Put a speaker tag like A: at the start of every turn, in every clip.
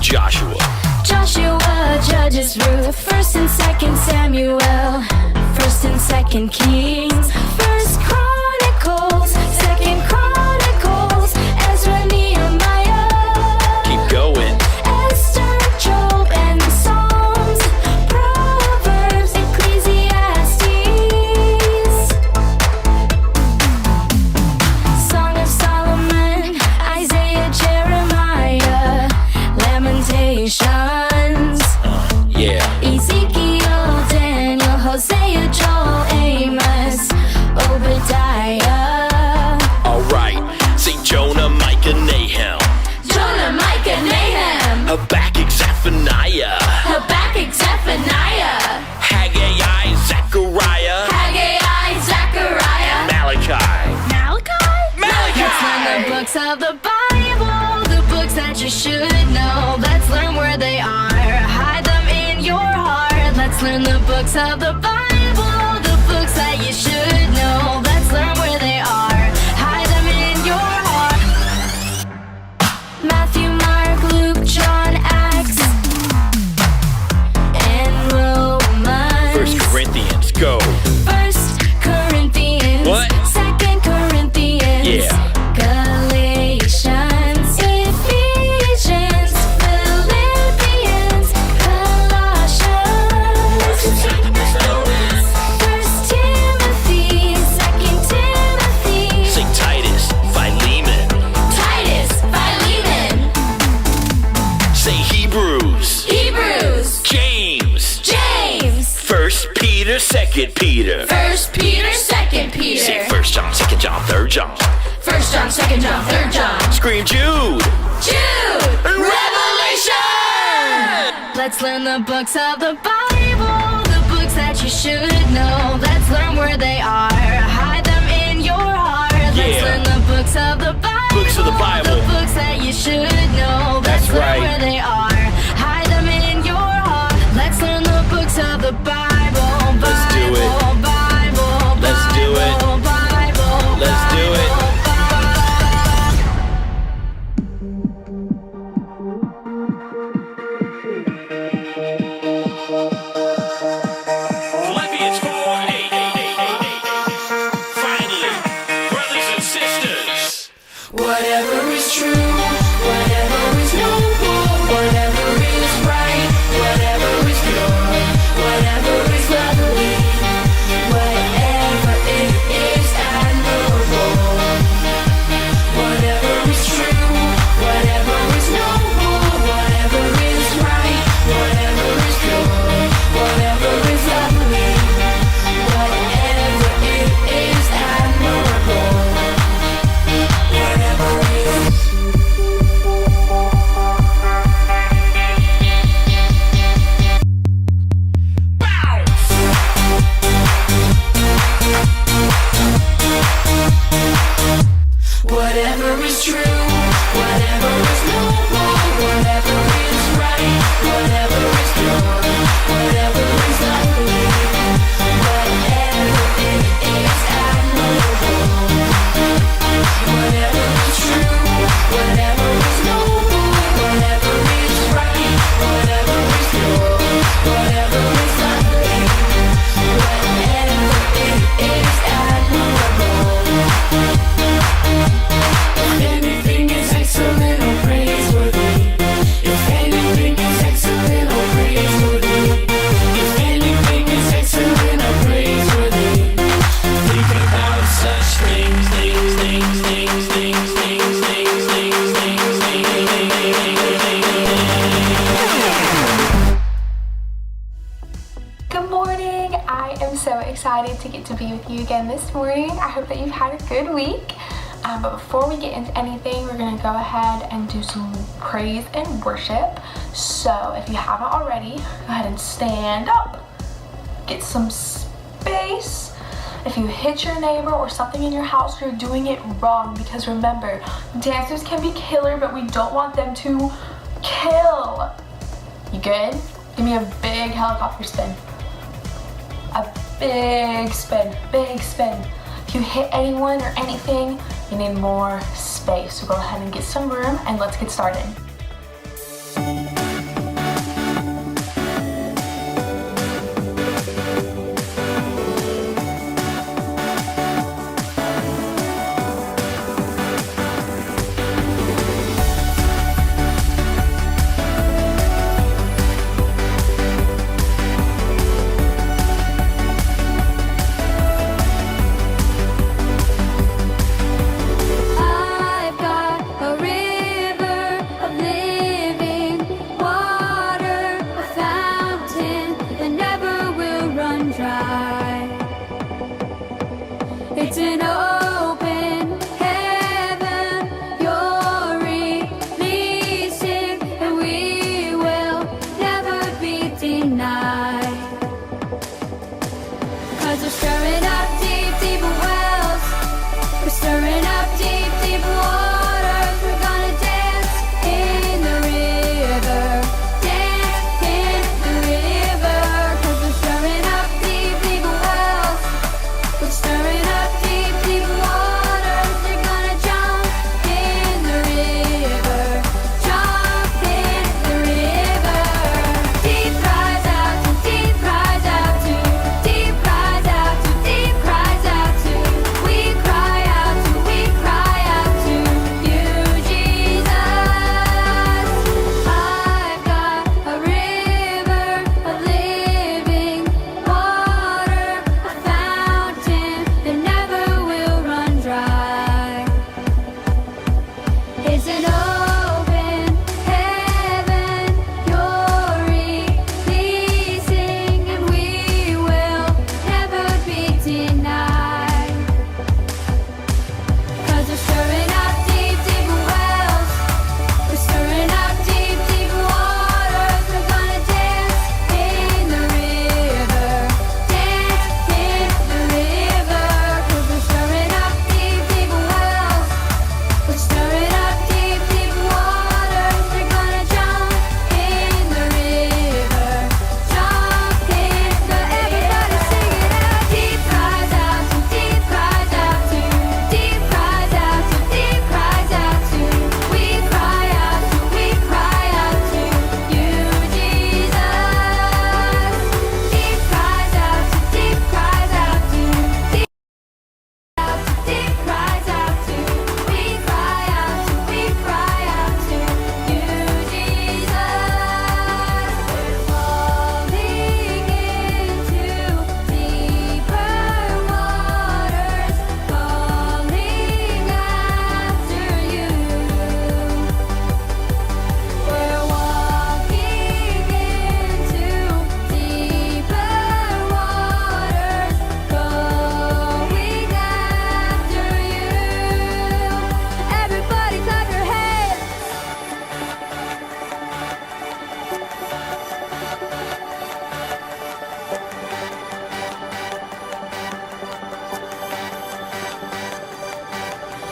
A: Joshua.
B: Joshua judges Ruth, 1st and 2nd Samuel, 1st and 2nd Kings, 1st Chronicles, 2nd Chronicles, Ezra, Nehemiah.
A: Keep going.
B: Esther, Job, and Psalms, Proverbs, Ecclesiastes, Song of Solomon, Isaiah, Jeremiah, Lamentations,
A: Yeah.
B: Ezekiel, Daniel, Hosea, Joel, Amos, Obadiah.
A: Alright. Say Jonah, Micah, Nahum.
B: Jonah, Micah, Nahum,
A: Habakkuk, Zephaniah.
B: Habakkuk, Zephaniah,
A: Haggai, Zechariah.
B: Haggai, Zechariah,
A: Malachi.
B: Let's learn the books of the Bible, the books that you should know. Let's learn where they are, hide them in your heart. Let's learn the books of the Bible, the books that you should know. Let's learn where they are, hide them in your heart. Matthew, Mark, Luke, John, Acts, and Romans.
A: 1 Corinthians, go.
B: 1 Corinthians,
A: What?
B: 2 Corinthians,
A: Yeah.
B: Galatians, Ephesians, Philippians, Colossians, 1 Timothy, 2 Timothy,
A: Say Titus, Philemon.
B: Titus, Philemon,
A: Say Hebrews.
B: Hebrews,
A: James.
B: James,
A: 1 Peter, 2 Peter.
B: 1 Peter, 2 Peter,
A: Say 1 John, 2 John, 3 John.
B: 1 John, 2 John, 3 John,
A: Scream Jude.
B: Jude, Revelation. Let's learn the books of the Bible, the books that you should know. Let's learn where they are, hide them in your heart. Let's
A: Yeah.
B: learn the books of the Bible,
A: Books of the Bible.
B: the books that you should know.
A: That's
B: Let's learn
A: right.
B: where they are, hide them in your heart. Let's learn the books of the Bible.
A: Let's do it.
B: Bible,
A: Let's do it.
B: Bible,
A: Let's do it.
B: Bible.
A: Philippians 4:8. Finally, brothers and sisters.
B: Whatever is true, whatever is noble, whatever is right, whatever is pure, whatever is lovely, whatever it is admirable, whatever is true, whatever is noble, whatever is right, whatever is pure, whatever is lovely, whatever it is admirable. Whatever is whatever is true, whatever is noble, whatever is right, whatever is pure, whatever is lovely, whatever it is admirable. Whatever is true, whatever is noble, whatever is right, whatever is pure, whatever is lovely, whatever it is admirable. If anything is excellent or praiseworthy, if anything is excellent or praiseworthy, if anything is excellent or praiseworthy, think about such things, things, things, things, things, things, things, things, things,
C: Good morning. I am so excited to get to be with you again this morning. I hope that you've had a good week. But before we get into anything, we're going to go ahead and do some praise and worship. So if you haven't already, go ahead and stand up. Get some space. If you hit your neighbor or something in your house, you're doing it wrong, because remember, dancers can be killer, but we don't want them to kill. You good? Give me a big helicopter spin. A big spin, big spin. If you hit anyone or anything, you need more space. So go ahead and get some room and let's get started.
B: It's an open heaven you're releasing, and we will never be denied. 'Cause we're stirring up deep, deep wells. We're stirring up deep, deep waters. We're gonna dance in the river. Dance in the river. 'Cause we're stirring up deep, deep wells. We're stirring up deep, deep waters. We're gonna jump in the river. Jump in the river. Deep cries out to, deep cries out to, deep cries out to, deep cries out to. We cry out to, we cry out to you, Jesus. I've got a river of living water, a fountain that never will run dry. It's an open heaven you're releasing, and we will never be denied. 'Cause we're stirring up deep, deep wells. We're stirring up deep, deep waters. We're gonna dance in the river. Dance in the river. 'Cause we're stirring up deep, deep wells. We're stirring up deep, deep waters. We're gonna jump in the river. Jump in the everybody sing it out. Deep cries out to, deep cries out to, deep cries out to, deep cries out to. We cry out to, we cry out to you, Jesus. Deep cries out to, deep cries out to, deep deep cries out to, we cry out to, we cry out to you, Jesus. We're falling into deeper waters, calling after you. We're walking into deeper waters, going after you. Everybody clap your hands.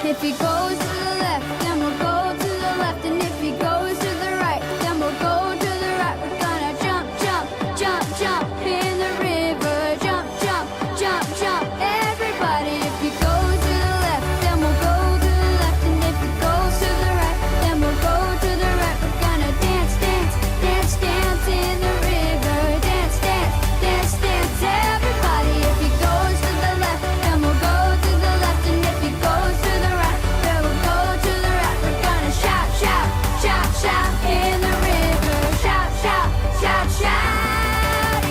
B: If he goes to the left, then we'll go to the left. And if he goes to the right, then we'll go to the right. We're gonna jump, jump, jump, jump in the river. Jump, jump, jump, jump. Everybody, if he goes to the left, then we'll go to the left. And if he goes to the right, then we'll go to the right. We're gonna dance, dance, dance, dance in the river. Dance, dance, dance, dance. Everybody, if he goes to the left, then we'll go to the left. And if he goes to the right, then we'll go to the right. We're gonna shout, shout, shout, shout in the river. Shout, shout, shout, shout.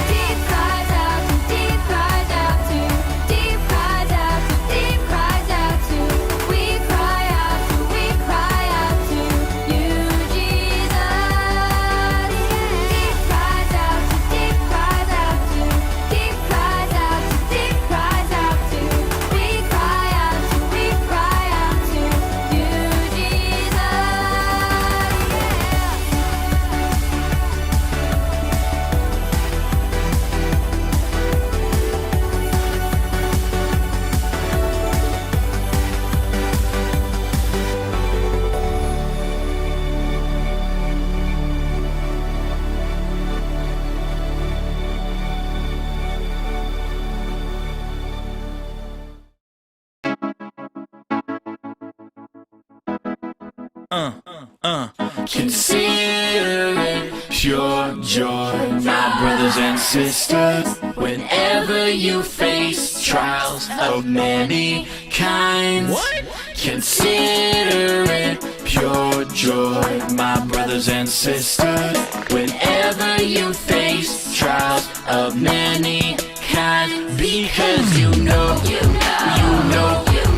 B: Deep cries out to, deep cries out to, deep cries out to, deep cries out to. We cry out to, we cry out to you, Jesus. Deep cries out to, deep cries out to, deep cries out to, deep cries out to. We cry out to, we cry out to you, Jesus.
A: Consider it pure joy, my brothers and sisters, whenever you face trials of many kinds. Consider it pure joy, my brothers and sisters, whenever you face trials of many kinds, because you know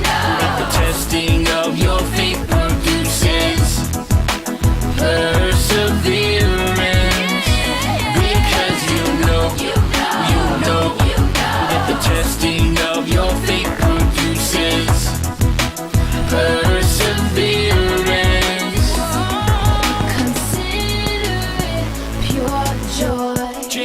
A: that the testing of your faith produces perseverance, because you know that the testing of your faith produces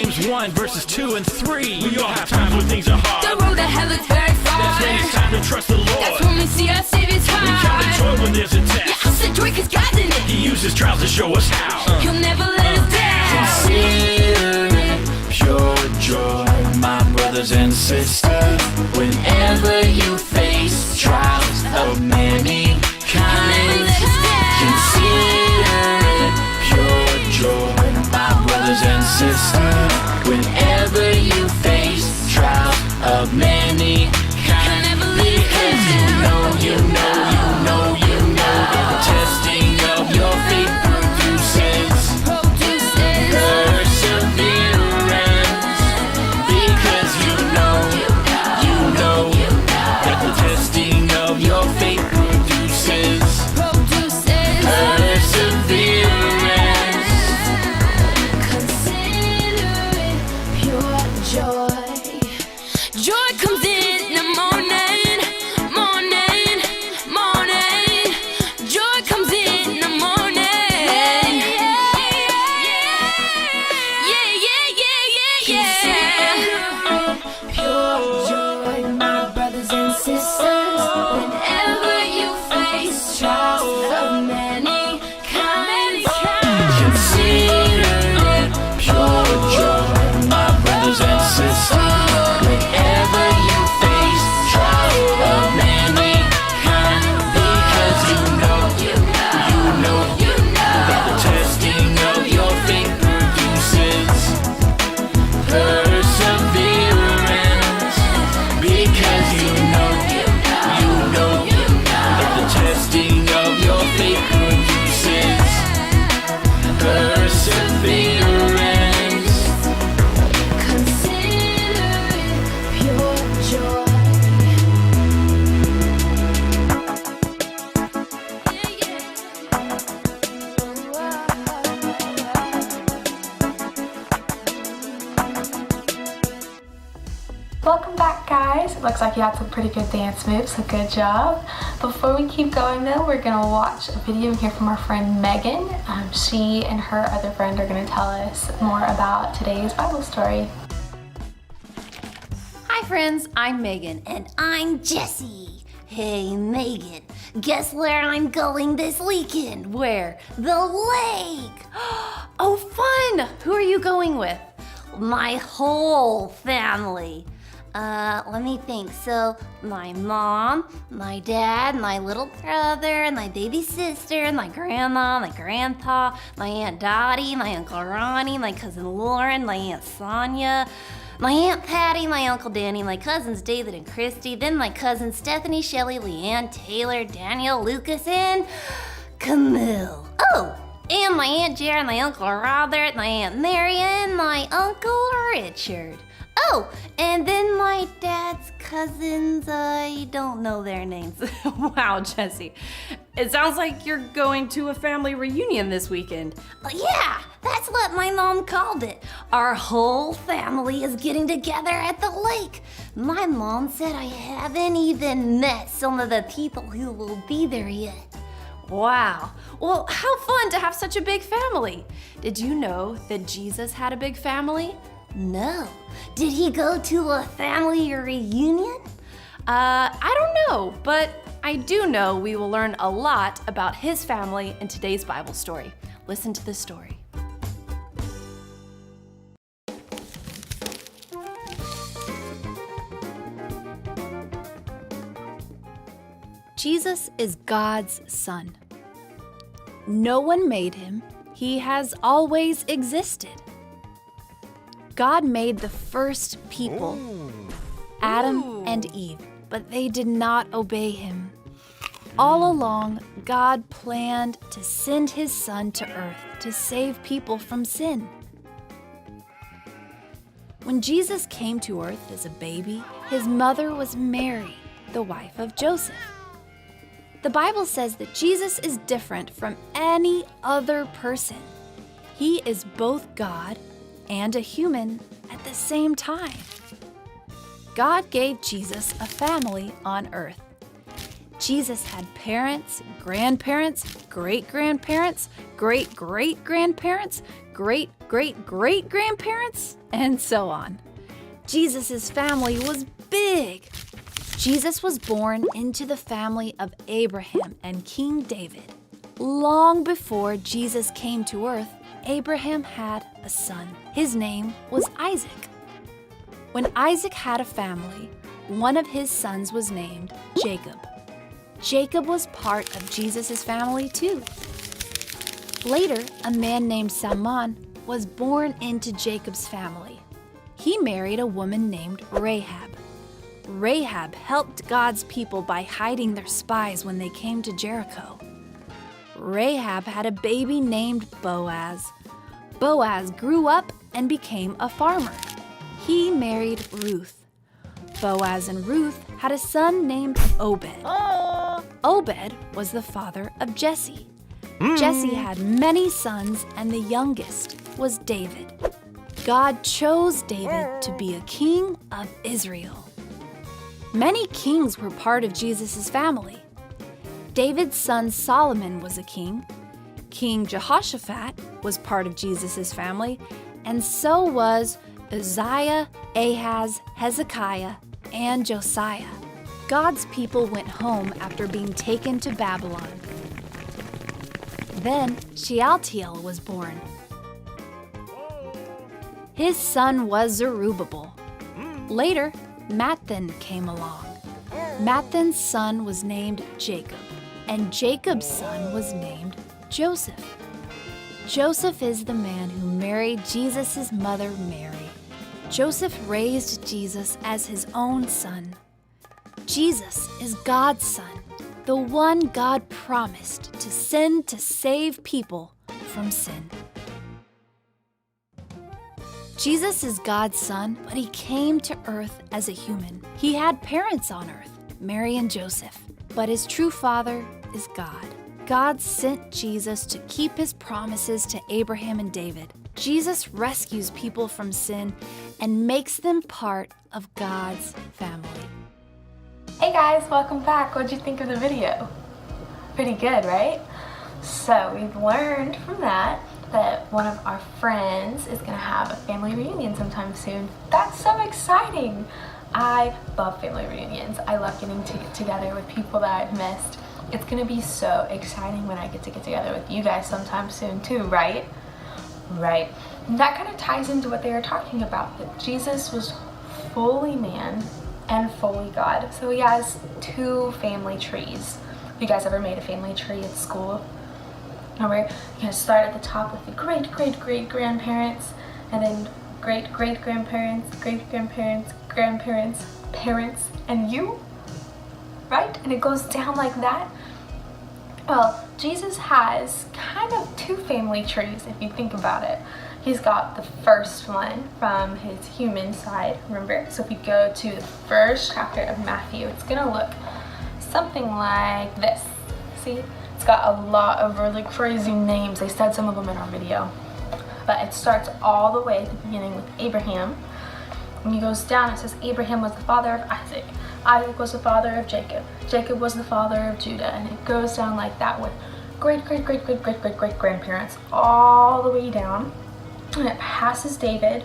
A: James 1 verses 2 and 3. We all have times when things are hard.
B: The road to hell is very far.
A: That's when it's time to trust the Lord.
B: That's when we see our Savior's heart.
A: We count the joy when there's a test.
B: Yeah, I said joy 'cause God's in it.
A: He uses trials to show us how.
B: He'll never let us down.
A: Consider it pure joy, my brothers and sisters, whenever you face trials of many kinds. Consider it pure joy, my brothers and sisters, whenever you face trials of many kinds. Because you know that the testing of your faith produces perseverance. Because you know that the testing of your faith produces perseverance.
B: Consider it pure joy. Joy comes in the morning, morning, morning. Joy comes in the morning. Yeah. Pure joy, my brothers and sisters. Whenever you face trials of many kinds.
A: Consider it pure joy, my brothers and sisters, whenever you face trials of many kinds. Because you know that the testing of your faith produces perseverance. Because you know that the testing of your faith produces perseverance.
B: Consider it pure joy.
C: Welcome back, guys. It looks like you had some pretty good dance moves, so good job. Before we keep going though, we're gonna watch a video and hear from our friend Megan. She and her other friend are gonna tell us more about today's Bible story.
D: Hi friends, I'm Megan.
E: And I'm Jessie. Hey, Megan, guess where I'm going this weekend?
D: Where?
E: The lake!
D: Oh, fun! Who are you going with?
E: My whole family. Let me think. So, my mom, my dad, my little brother, my baby sister, my grandma, my grandpa, my Aunt Dottie, my Uncle Ronnie, my cousin Lauren, my Aunt Sonia, my Aunt Patty, my Uncle Danny, my cousins David and Christy, then my cousins Stephanie, Shelley, Leanne, Taylor, Daniel, Lucas, and Camille. Oh, and my Aunt Jared, my Uncle Robert, my Aunt Mary, and my Uncle Richard. Oh, and then my dad's cousins, I don't know their names.
D: Wow, Jessie. It sounds like you're going to a family reunion this weekend.
E: Yeah, that's what my mom called it. Our whole family is getting together at the lake. My mom said I haven't even met some of the people who will be there yet.
D: Wow. Well, how fun to have such a big family. Did you know that Jesus had a big family?
E: No. Did he go to a family reunion?
D: I don't know, but I do know we will learn a lot about his family in today's Bible story. Listen to the story.
F: Jesus is God's son. No one made him. He has always existed. God made the first people, Adam and Eve, but they did not obey him. All along, God planned to send his son to earth to save people from sin. When Jesus came to earth as a baby, his mother was Mary, the wife of Joseph. The Bible says that Jesus is different from any other person. He is both God and a human at the same time. God gave Jesus a family on earth. Jesus had parents, grandparents, great-grandparents, great-great-grandparents, great great-great-grandparents, and so on. Jesus' family was big. Jesus was born into the family of Abraham and King David. Long before Jesus came to earth, Abraham had a son. His name was Isaac. When Isaac had a family, one of his sons was named Jacob. Jacob was part of Jesus' family too. Later, a man named Salmon was born into Jacob's family. He married a woman named Rahab. Rahab helped God's people by hiding their spies when they came to Jericho. Rahab had a baby named Boaz. Boaz grew up and became a farmer. He married Ruth. Boaz and Ruth had a son named Obed. Obed was the father of Jesse. Jesse had many sons, and the youngest was David. God chose David to be a king of Israel. Many kings were part of Jesus' family. David's son Solomon was a king. King Jehoshaphat was part of Jesus' family, and so was Uzziah, Ahaz, Hezekiah, and Josiah. God's people went home after being taken to Babylon. Then Shealtiel was born. His son was Zerubbabel. Later, Matthan came along. Matthan's son was named Jacob, and Jacob's son was named Joseph. Joseph is the man who married Jesus' mother, Mary. Joseph raised Jesus as his own son. Jesus is God's son, the one God promised to send to save people from sin. Jesus is God's son, but he came to earth as a human. He had parents on earth, Mary and Joseph, but his true father is God. God sent Jesus to keep his promises to Abraham and David. Jesus rescues people from sin and makes them part of God's family.
C: Hey guys, welcome back. What'd you think of the video? Pretty good, right? So we've learned from that one of our friends is gonna have a family reunion sometime soon. That's so exciting. I love family reunions. I love getting to get together with people that I've missed. It's gonna be so exciting when I get together with you guys sometime soon too, right? Right. And that kind of ties into what they were talking about, that Jesus was fully man and fully God. So he has two family trees. Have you guys ever made a family tree at school? Remember, you can start at the top with the great-great-great-grandparents, and then great-great-grandparents, great-grandparents, grandparents, parents, and you, right? And it goes down like that. Well, Jesus has kind of two family trees if you think about it. He's got the first one from his human side, remember? So if we go to the first chapter of Matthew, it's gonna look something like this. See? It's got a lot of really crazy names. They said some of them in our video. But it starts all the way at the beginning with Abraham. When he goes down, it says Abraham was the father of Isaac. Isaac was the father of Jacob. Jacob was the father of Judah. And it goes down like that with great-great-great-great-great-great-great-grandparents all the way down. And it passes David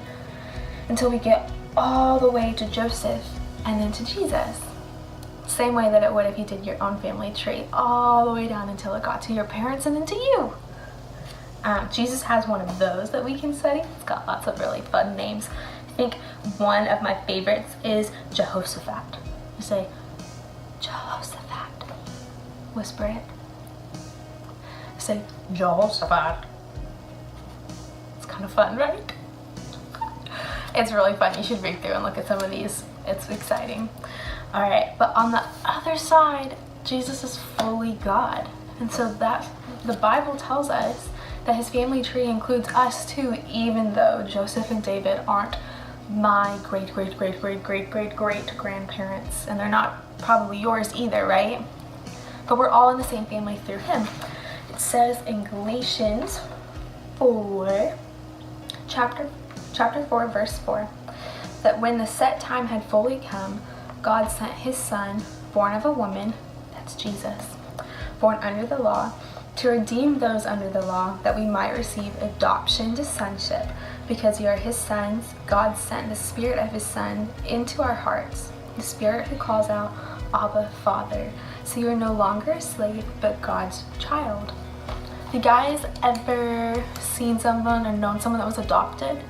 C: until we get all the way to Joseph and then to Jesus. Same way that it would if you did your own family tree, all the way down until it got to your parents and then to you. Jesus has one of those that we can study. It's got lots of really fun names. I think one of my favorites is Jehoshaphat. You say, Jehoshaphat. Whisper it. Say, Jehoshaphat. It's kind of fun, right? It's really fun. You should read through and look at some of these. It's exciting. All right, but on the other side, Jesus is fully God. And so that the Bible tells us that his family tree includes us too, even though Joseph and David aren't my great-great-great-great-great-great-grandparents, and they're not probably yours either, right? But we're all in the same family through him. It says in Galatians 4, chapter 4, verse 4, that when the set time had fully come, God sent his son, born of a woman, that's Jesus, born under the law, to redeem those under the law, that we might receive adoption to sonship. Because you are his sons, God sent the Spirit of his Son into our hearts, the Spirit who calls out, Abba, Father. So you are no longer a slave, but God's child. Have you guys ever seen someone or known someone that was adopted?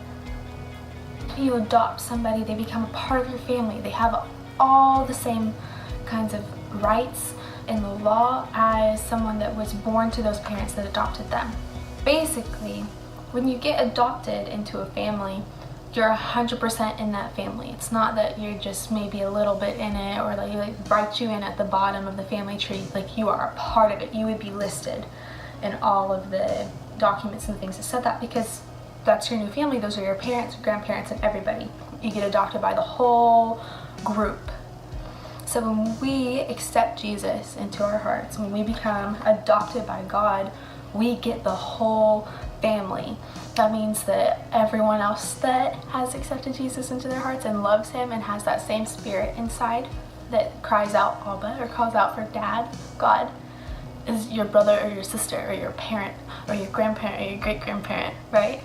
C: If you adopt somebody, they become a part of your family. They have all the same kinds of rights in the law as someone that was born to those parents that adopted them. Basically, when you get adopted into a family, you're 100% in that family. It's not that you're just maybe a little bit in it, or that you write you in at the bottom of the family tree. Like, you are a part of it. You would be listed in all of the documents and things that said that, because that's your new family. Those are your parents, grandparents, and everybody. You get adopted by the whole group. So when we accept Jesus into our hearts, when we become adopted by God, we get the whole family. That means that everyone else that has accepted Jesus into their hearts and loves him and has that same spirit inside that cries out Abba, or calls out for Dad, God, is your brother or your sister or your parent or your grandparent or your great-grandparent, right?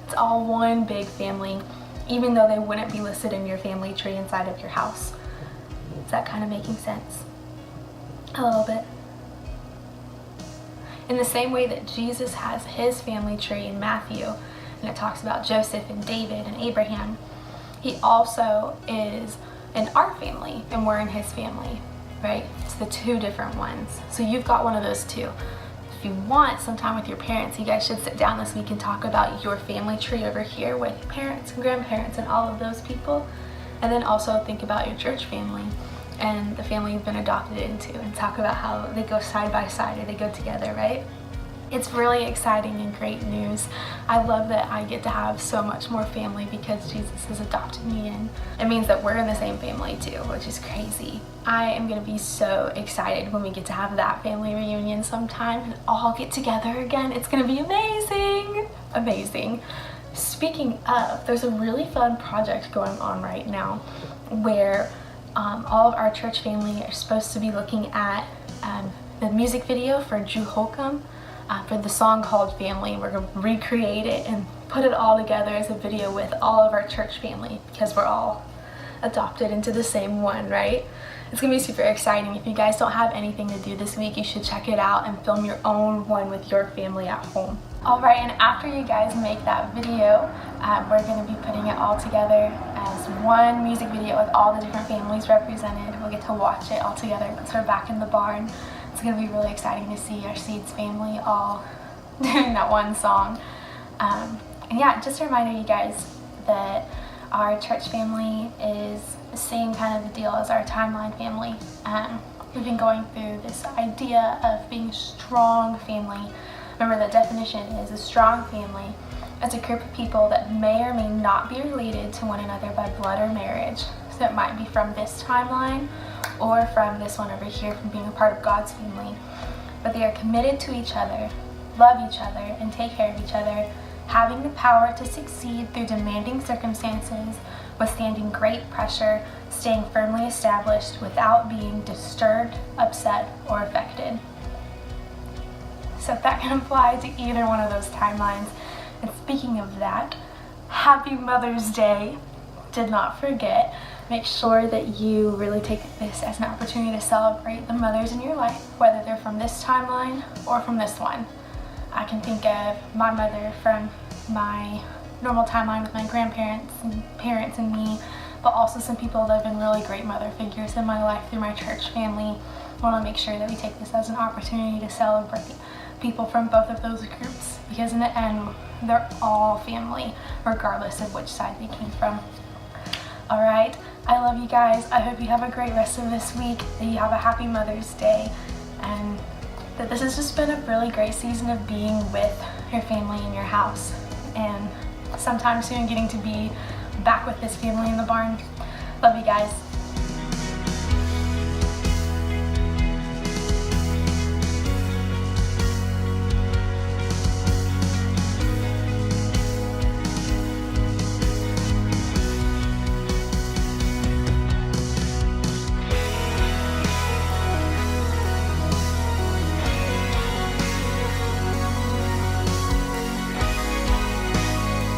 C: It's all one big family, even though they wouldn't be listed in your family tree inside of your house. Is that kind of making sense? A little bit. In the same way that Jesus has his family tree in Matthew, and it talks about Joseph and David and Abraham, he also is in our family, and we're in his family, right? It's the two different ones. So you've got one of those too. If you want some time with your parents, you guys should sit down this week and talk about your family tree over here with parents and grandparents and all of those people. And then also think about your church family and the family you've been adopted into, and talk about how they go side by side, or they go together, right? It's really exciting and great news. I love that I get to have so much more family because Jesus has adopted me in. It means that we're in the same family too, which is crazy. I am gonna be so excited when we get to have that family reunion sometime and all get together again. It's gonna be amazing, amazing. Speaking of, there's a really fun project going on right now where all of our church family are supposed to be looking at the music video for Drew Holcomb for the song called Family. We're going to recreate it and put it all together as a video with all of our church family, because we're all adopted into the same one, right? It's going to be super exciting. If you guys don't have anything to do this week, you should check it out and film your own one with your family at home. Alright, and after you guys make that video, we're going to be putting it all together as one music video with all the different families represented. We'll get to watch it all together once we're back in the barn. It's going to be really exciting to see our Seeds family all doing that one song. And yeah, just a reminder, you guys, that our church family is the same kind of deal as our timeline family. We've been going through this idea of being a strong family. Remember, the definition is a strong family as a group of people that may or may not be related to one another by blood or marriage. So it might be from this timeline or from this one over here, from being a part of God's family. But they are committed to each other, love each other, and take care of each other, having the power to succeed through demanding circumstances, withstanding great pressure, staying firmly established without being disturbed, upset, or affected. So that can apply to either one of those timelines. And speaking of that, happy Mother's Day. Did not forget. Make sure that you really take this as an opportunity to celebrate the mothers in your life, whether they're from this timeline or from this one. I can think of my mother from my normal timeline with my grandparents and parents and me, but also some people that have been really great mother figures in my life through my church family. I want to make sure that we take this as an opportunity to celebrate people from both of those groups, because in the end, they're all family, regardless of which side they came from. All right, I love you guys. I hope you have a great rest of this week, that you have a happy Mother's Day, and that this has just been a really great season of being with your family in your house, and sometime soon getting to be back with this family in the barn. Love you guys.